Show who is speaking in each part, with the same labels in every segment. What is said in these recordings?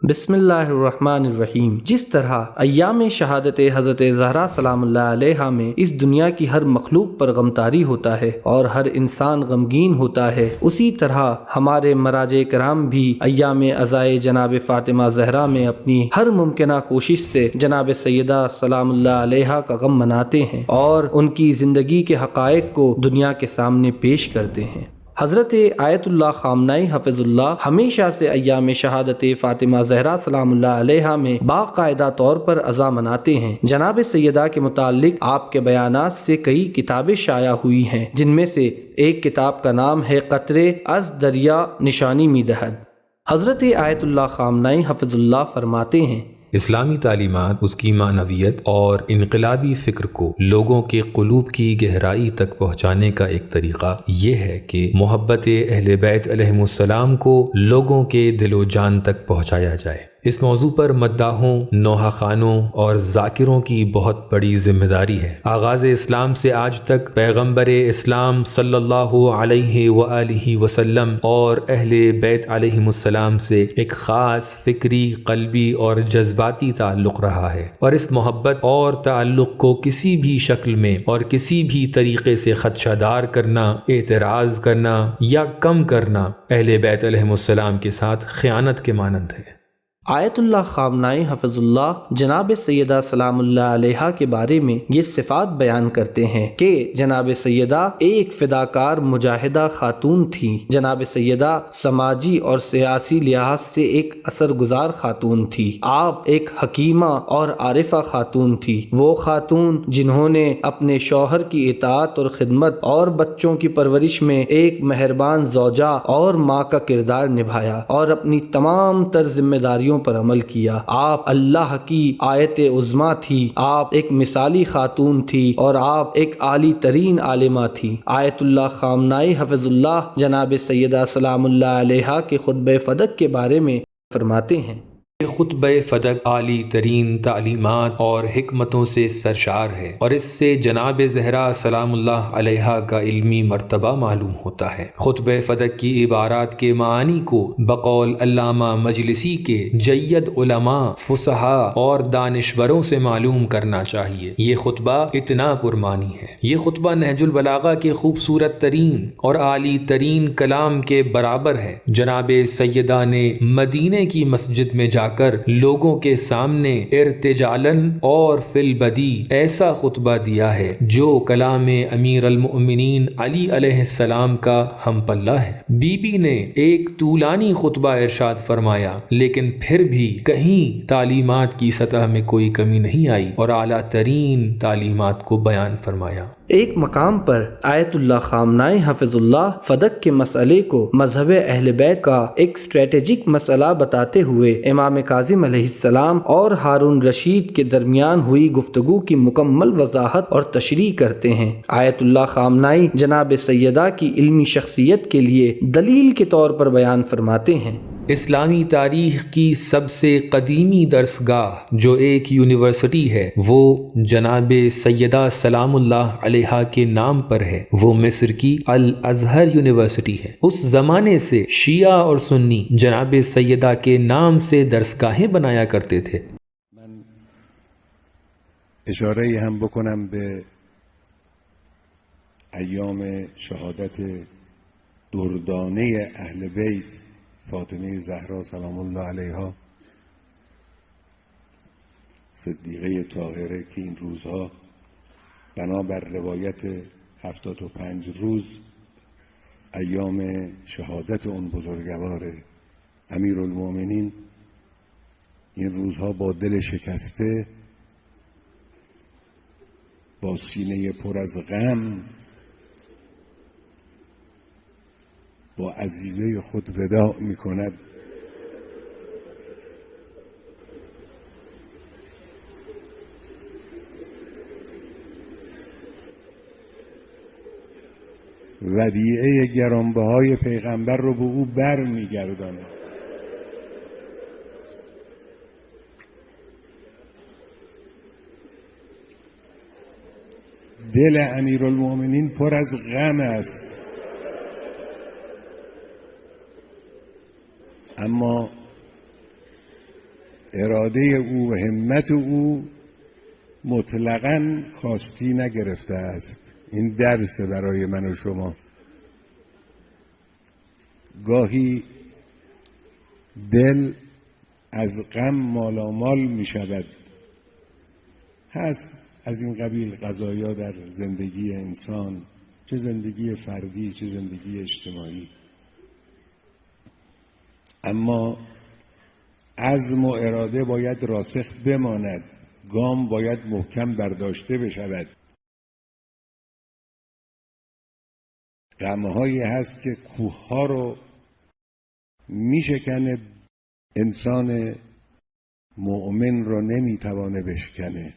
Speaker 1: بسم اللہ الرحمن الرحیم۔ جس طرح ایام شہادت حضرت زہرا سلام اللہ علیہا میں اس دنیا کی ہر مخلوق پر غمطاری ہوتا ہے اور ہر انسان غمگین ہوتا ہے، اسی طرح ہمارے مراجع کرام بھی ایام عزائے جناب فاطمہ زہرا میں اپنی ہر ممکنہ کوشش سے جناب سیدہ سلام اللہ علیہا کا غم مناتے ہیں اور ان کی زندگی کے حقائق کو دنیا کے سامنے پیش کرتے ہیں۔ حضرت آیت اللہ خامنائی حفظ اللہ ہمیشہ سے ایام شہادت فاطمہ زہرا سلام اللہ علیہا میں باقاعدہ طور پر عزا مناتے ہیں۔ جناب سیدہ کے متعلق آپ کے بیانات سے کئی کتابیں شائع ہوئی ہیں، جن میں سے ایک کتاب کا نام ہے قطرے از دریا نشانی می دہد۔ حضرت آیت اللہ خامنائی حفظ اللہ فرماتے ہیں،
Speaker 2: اسلامی تعلیمات اس کی معنویت اور انقلابی فکر کو لوگوں کے قلوب کی گہرائی تک پہنچانے کا ایک طریقہ یہ ہے کہ محبت اہل بیت علیہم السلام کو لوگوں کے دل و جان تک پہنچایا جائے۔ اس موضوع پر مداحوں، نوحہ خوانوں اور ذاکروں کی بہت بڑی ذمہ داری ہے۔ آغاز اسلام سے آج تک پیغمبر اسلام صلی اللہ علیہ وآلہ وسلم اور اہل بیت علیہم السلام سے ایک خاص فکری، قلبی اور جذباتی تعلق رہا ہے، اور اس محبت اور تعلق کو کسی بھی شکل میں اور کسی بھی طریقے سے خدشہ دار کرنا، اعتراض کرنا یا کم کرنا اہل بیت علیہم السلام کے ساتھ خیانت کے مانند ہے۔
Speaker 1: آیت اللہ خامنائی حفظ اللہ جناب سیدہ سلام اللہ علیہا کے بارے میں یہ صفات بیان کرتے ہیں کہ جناب سیدہ ایک فداکار مجاہدہ خاتون تھیں۔ جناب سیدہ سماجی اور سیاسی لحاظ سے ایک اثر گزار خاتون تھی۔ آپ ایک حکیمہ اور عارفہ خاتون تھی، وہ خاتون جنہوں نے اپنے شوہر کی اطاعت اور خدمت اور بچوں کی پرورش میں ایک مہربان زوجہ اور ماں کا کردار نبھایا اور اپنی تمام تر ذمہ داریوں پر عمل کیا۔ آپ اللہ کی آیت عظمیٰ تھی، آپ ایک مثالی خاتون تھی اور آپ ایک عالی ترین عالمہ تھی۔ آیت اللہ خامنائی حفظ اللہ جناب سیدہ سلام اللہ علیہا کے خطبہ فدق کے بارے میں فرماتے ہیں،
Speaker 2: یہ خطبہ فدق عالی ترین تعلیمات اور حکمتوں سے سرشار ہے، اور اس سے جناب زہرا سلام اللہ علیہا کا علمی مرتبہ معلوم ہوتا ہے۔ خطبہ فدق کی عبارات کے معانی کو بقول علامہ مجلسی کے جید علماء، فصحاء اور دانشوروں سے معلوم کرنا چاہیے۔ یہ خطبہ اتنا پرمانی ہے، یہ خطبہ نہج البلاغہ کے خوبصورت ترین اور عالی ترین کلام کے برابر ہے۔ جناب سیدہ نے مدینے کی مسجد میں جا کر لوگوں کے سامنے ارتجالن اور فی البدی ایسا خطبہ دیا ہے جو کلام امیر المؤمنین علی علیہ السلام کا ہم پلہ ہے۔ بی بی نے ایک طولانی خطبہ ارشاد فرمایا، لیکن پھر بھی کہیں تعلیمات کی سطح میں کوئی کمی نہیں آئی اور اعلیٰ ترین تعلیمات کو بیان فرمایا۔
Speaker 1: ایک مقام پر آیت اللہ خامنائی حفظ اللہ فدق کے مسئلے کو مذہب اہل بیت کا ایک اسٹریٹجک مسئلہ بتاتے ہوئے امام کاظم علیہ السلام اور ہارون رشید کے درمیان ہوئی گفتگو کی مکمل وضاحت اور تشریح کرتے ہیں۔ آیت اللہ خامنائی جناب سیدہ کی علمی شخصیت کے لیے دلیل کے طور پر بیان فرماتے ہیں،
Speaker 2: اسلامی تاریخ کی سب سے قدیمی درسگاہ جو ایک یونیورسٹی ہے وہ جناب سیدہ سلام اللہ علیہا کے نام پر ہے، وہ مصر کی الازہر یونیورسٹی ہے۔ اس زمانے سے شیعہ اور سنی جناب سیدہ کے نام سے درسگاہیں بنایا کرتے تھے۔
Speaker 3: من اشاره هم بکنم به ایام شهادت دردانه اهل بیت فاطمه زهرا سلام الله علیها صدیقه طاهره که این روزها بنابر روایت 75 روز ایام شهادت اون بزرگوار امیر المؤمنین، این روزها با دل شکسته، با سینه پر از غم با عزیزه خود وداع می کند. ودیعه گرانبهای پیغمبر رو به او بر می گرداند. دل امیرالمؤمنین پر از غم است، اما اراده او و همت او مطلقاً کاستی نگرفته است. این درس برای من و شما. گاهی دل از غم مالامال می شود. هست از این قبیل قضایا در زندگی انسان، چه زندگی فردی چه زندگی اجتماعی. اما عزم و اراده باید راسخ بماند، گام باید محکم برداشته بشود. غمهایی هست که کوهها رو میشکنه، انسان مؤمن رو نمیتوانه بشکنه.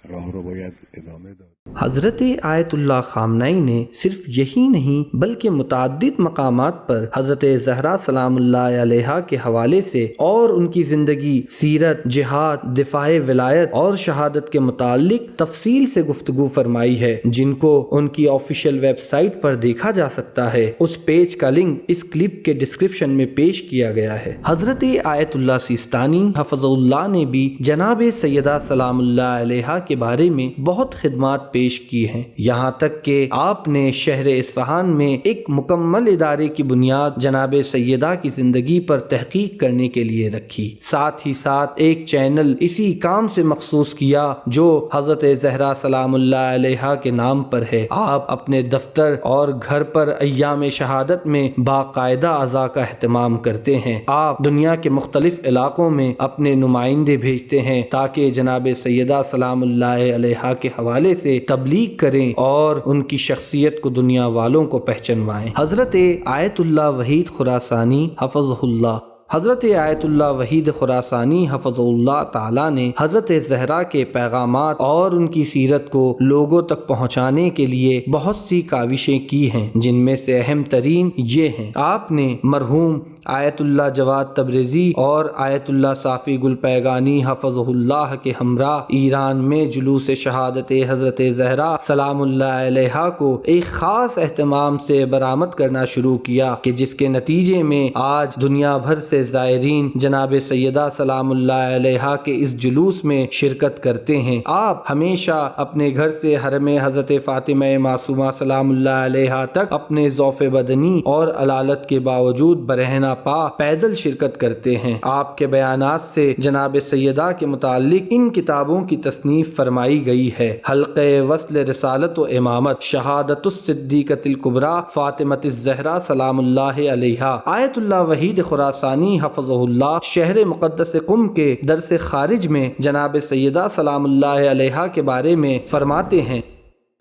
Speaker 3: راہ رو باید ادامه داد.
Speaker 1: حضرت آیت اللہ خامنئی نے صرف یہی نہیں بلکہ متعدد مقامات پر حضرت زہرا سلام اللہ علیہا کے حوالے سے اور ان کی زندگی، سیرت، جہاد، دفاع ولایت اور شہادت کے متعلق تفصیل سے گفتگو فرمائی ہے، جن کو ان کی آفیشیل ویب سائٹ پر دیکھا جا سکتا ہے۔ اس پیج کا لنک اس کلپ کے ڈسکرپشن میں پیش کیا گیا ہے۔ حضرت آیت اللہ سیستانی حفظ اللہ نے بھی جناب سیدہ سلام اللہ علیہا کے بارے میں بہت خدمات پیش کی ہیں، یہاں تک کہ آپ نے شہر اصفہان میں ایک مکمل ادارے کی بنیاد جناب سیدہ کی زندگی پر تحقیق کرنے کے لیے رکھی۔ ساتھ ہی ساتھ ایک چینل اسی کام سے مخصوص کیا جو حضرت زہرا سلام اللہ علیہا کے نام پر ہے۔ آپ اپنے دفتر اور گھر پر ایام شہادت میں باقاعدہ عزا کا اہتمام کرتے ہیں۔ آپ دنیا کے مختلف علاقوں میں اپنے نمائندے بھیجتے ہیں تاکہ جناب سیدہ سلام اللہ علیہا کے حوالے سے تبلیغ کریں اور ان کی شخصیت کو دنیا والوں کو پہچنوائیں۔ حضرت آیت اللہ وحید خراسانی حفظہ اللہ حضرت آیت اللہ وحید خراسانی حفظ اللہ تعالیٰ نے حضرت زہرا کے پیغامات اور ان کی سیرت کو لوگوں تک پہنچانے کے لیے بہت سی کاوشیں کی ہیں، جن میں سے اہم ترین یہ ہیں: آپ نے مرحوم آیت اللہ جواد تبریزی اور آیت اللہ صافی گل پیگانی حفظہ اللہ کے ہمراہ ایران میں جلوس شہادت حضرت زہرا سلام اللہ علیہا کو ایک خاص اہتمام سے برآمد کرنا شروع کیا کہ جس کے نتیجے میں آج دنیا بھر سے زائرین جناب سیدہ سلام اللہ علیہا کے اس جلوس میں شرکت کرتے ہیں۔ آپ ہمیشہ اپنے گھر سے حرم حضرت فاطمہ معصومہ سلام اللہ علیہا تک اپنے ضعف بدنی اور علالت کے باوجود برہنہ پا پیدل شرکت کرتے ہیں۔ آپ کے بیانات سے جناب سیدہ کے متعلق ان کتابوں کی تصنیف فرمائی گئی ہے: حلقہ وصل رسالت و امامت، شہادت الصدیقۃ الکبریٰ فاطمۃ الزہرا سلام اللہ علیہا۔ آیت اللہ وحید خراسانی حفظہ اللہ شہر مقدس قم کے درس خارج میں جناب سیدہ سلام اللہ علیہا کے بارے میں فرماتے ہیں: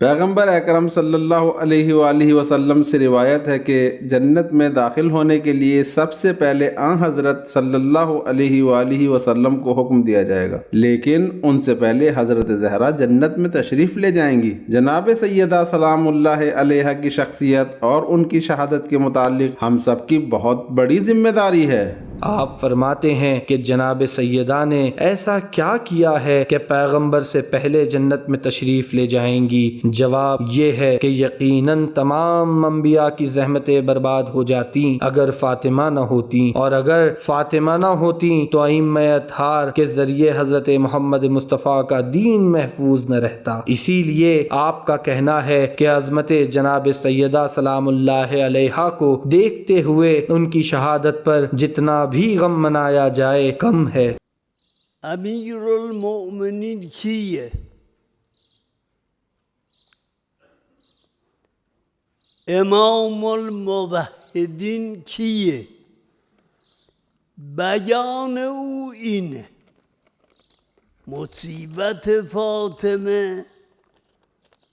Speaker 4: پیغمبر اکرم صلی اللہ علیہ وآلہ وسلم سے روایت ہے کہ جنت میں داخل ہونے کے لیے سب سے پہلے آن حضرت صلی اللہ علیہ وآلہ وسلم کو حکم دیا جائے گا، لیکن ان سے پہلے حضرت زہرا جنت میں تشریف لے جائیں گی۔ جناب سیدہ سلام اللہ علیہ کی شخصیت اور ان کی شہادت کے متعلق ہم سب کی بہت بڑی ذمہ داری ہے۔
Speaker 1: آپ فرماتے ہیں کہ جناب سیدہ نے ایسا کیا کیا ہے کہ پیغمبر سے پہلے جنت میں تشریف لے جائیں گی؟ جواب یہ ہے کہ یقیناً تمام انبیاء کی زحمتیں برباد ہو جاتی اگر فاطمہ نہ ہوتی، اور اگر فاطمہ نہ ہوتی تو ائمہ اطہار کے ذریعے حضرت محمد مصطفیٰ کا دین محفوظ نہ رہتا۔ اسی لیے آپ کا کہنا ہے کہ عظمت جناب سیدہ سلام اللہ علیہا کو دیکھتے ہوئے ان کی شہادت پر جتنا بھی غم منایا جائے کم ہے۔
Speaker 5: امیر المؤمنین کیه؟ امام الموحدین کیه؟ بیان او اینه: مصیبت فاطمه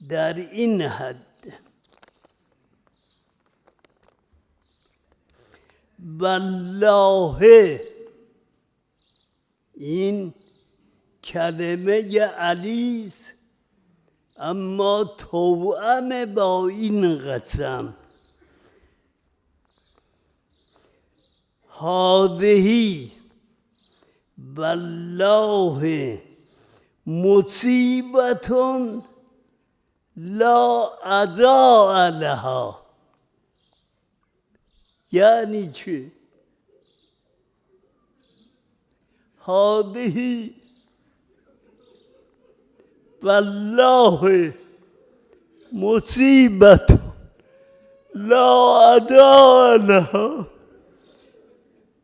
Speaker 5: در این حد. والله این کلمه علیست، اما توأم با این قسم: هذه والله مصیبت لا عزاء لها. یعنی چه؟ هذه والله مصیبت لا ادا لها.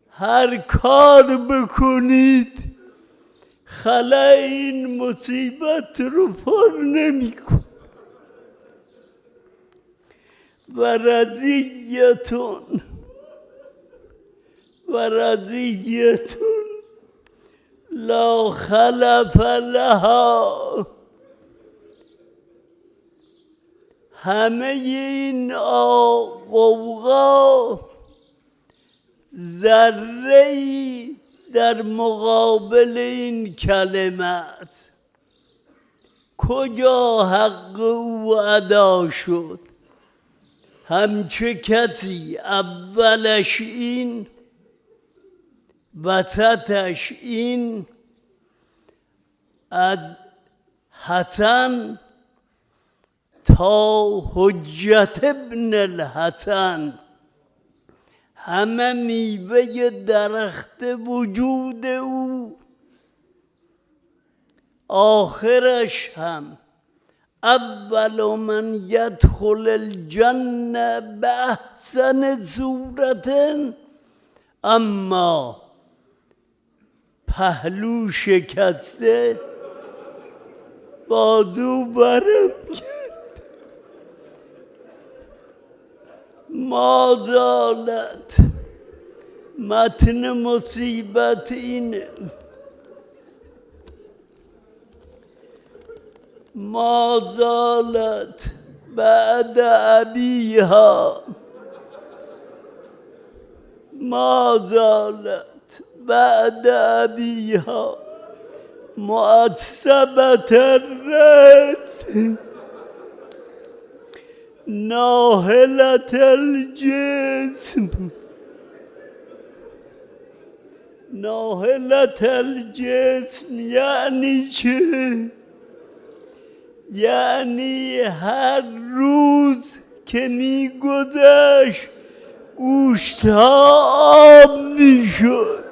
Speaker 5: هر کار بکنید خلای این مصیبت رو پر نمی کن. و رضیتون لا خلف لها. همه این غوغا ذره‌ای در مقابل این کلمت. کجا حق او ادا شد؟ همچه کسی اولش این وسطش این، از حسن تا حجت ابن الحسن همه میوه درخت وجود او، آخرش هم اول من یدخل الجنه به احسن صورت، اما پهلو شکسته بازو برم کرد. ما زالت، متن مصیبت اینه، ما زالت بعد ابیها، ما زالت بعد ابیها معصبة الرأس ناهلة الجسم. ناهلة الجسم یعنی چه؟ یعنی هر روز که میگذشت گوشتها آب میشد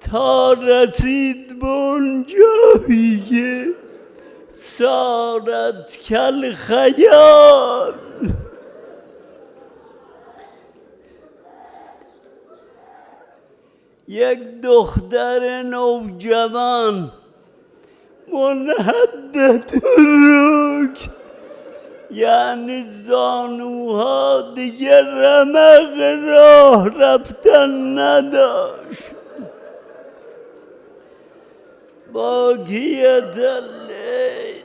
Speaker 5: تا رسید به اون جایی که سارت کل خیال. یک دختر نوجوان منحدت رکن، یعنی زانوها دیگر رمق راه رفتن نداشت. باقیت اللیل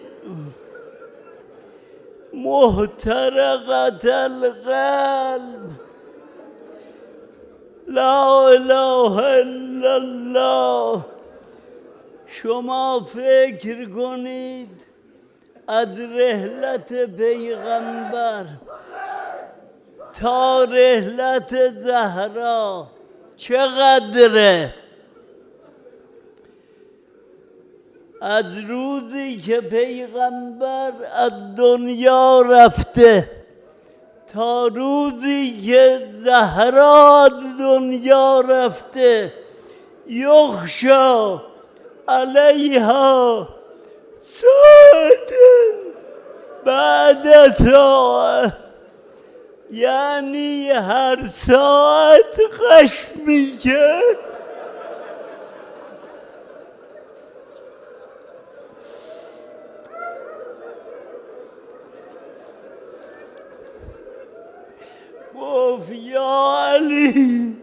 Speaker 5: محترقت القلب، لا اله الا الله. شما فکر کنید از رحلت پیغمبر تا رحلت زهرا چقدره؟ از روزی که پیغمبر از دنیا رفته تا روزی که زهرا از دنیا رفته، یخشا علیها ساعت بعد ساعت، یعنی هر ساعت خشمی کرد. گفت یا علی،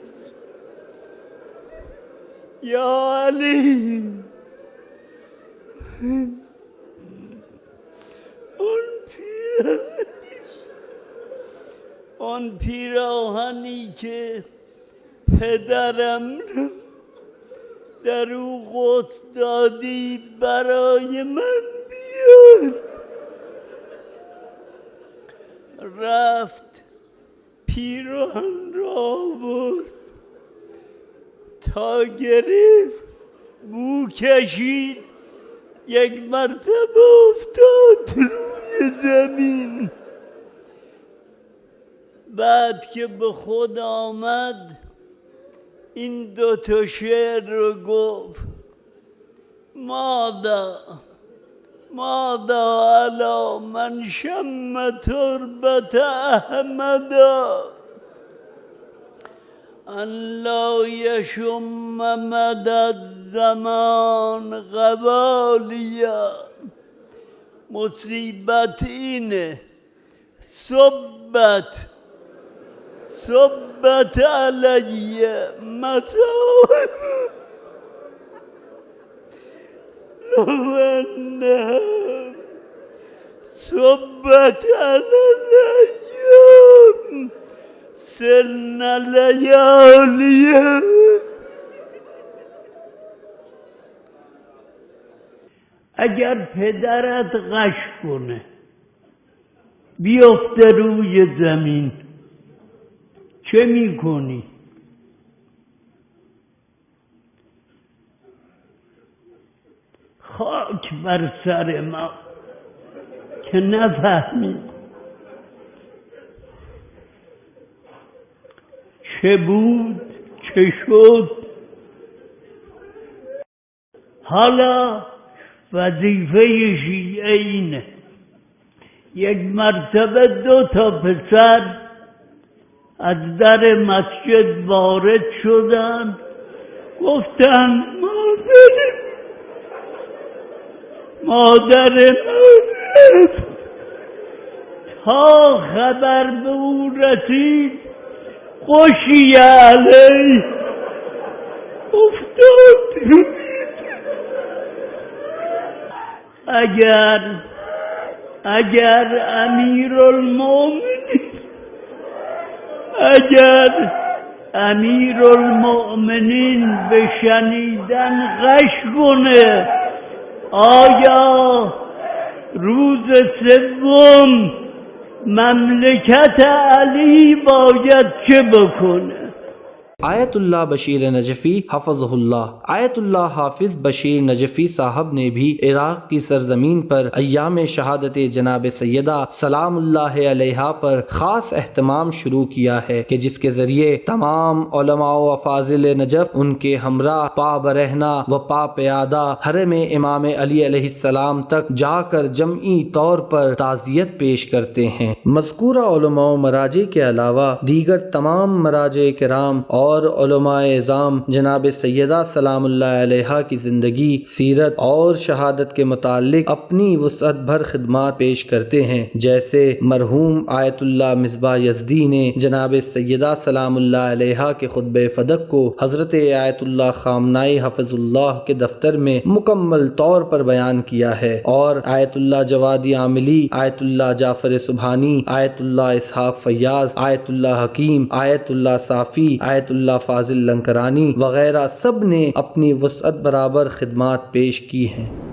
Speaker 5: یا علی، اون پیراهنی که پدرم رو در او غسل دادی برای من بیار. رفت پیراهن را آورد، تا گرفت بو کشید، یک مرتبه افتاد روی زمین. بعد که به خود آمد این دو تا شعر رو گفت ماذا علی من شم تربت احمدا ان لا یشم مدى الزمان قوالیا. مصیبت اینه صبت علیه مصائب لو انها صبت علی الایام سرن لیالیه. اگر پدرت غش کنه بیفته روی زمین چه میکنی؟ خاک بر سر ما که نفهمید چه بود چه شد. حالا وظیفه شیعه اینه یک مرتبه 2 تا پسر از در مسجد وارد شدن، گفتن مادر تا خبر به او رسید غشی علیه افتاد. اگر امیرالمؤمنین به شنیدن غش کنه، آیا روز سوم مملکت علی باید چه بکنه؟
Speaker 1: آیت اللہ بشیر نجفی حفظہ اللہ۔ آیت اللہ حافظ بشیر نجفی صاحب نے بھی عراق کی سرزمین پر ایام شہادت جناب سیدہ سلام اللہ علیہا پر خاص اہتمام شروع کیا ہے کہ جس کے ذریعے تمام علماء و افاضل نجف ان کے ہمراہ پا برہنہ و پا پیادہ حرم امام علی علیہ السلام تک جا کر جمعی طور پر تعزیت پیش کرتے ہیں۔ مذکورہ علماء و مراجع کے علاوہ دیگر تمام مراجع کرام اور علماء اعظام جناب سیدہ سلام اللہ علیہا کی زندگی، سیرت اور شہادت کے متعلق اپنی وسعت بھر خدمات پیش کرتے ہیں، جیسے مرحوم آیت اللہ مصباح یزدی نے جناب سیدہ سلام اللہ علیہا کے خطبہ فدق کو حضرت آیت اللہ خامنائی حفظ اللہ کے دفتر میں مکمل طور پر بیان کیا ہے، اور آیت اللہ جوادی عاملی، آیت اللہ جعفر سبحانی، آیت اللہ اسحاق فیاض، آیت اللہ حکیم، آیت اللہ صافی، آیت اللہ فاضل لنکرانی وغیرہ سب نے اپنی وسعت برابر خدمات پیش کی ہیں۔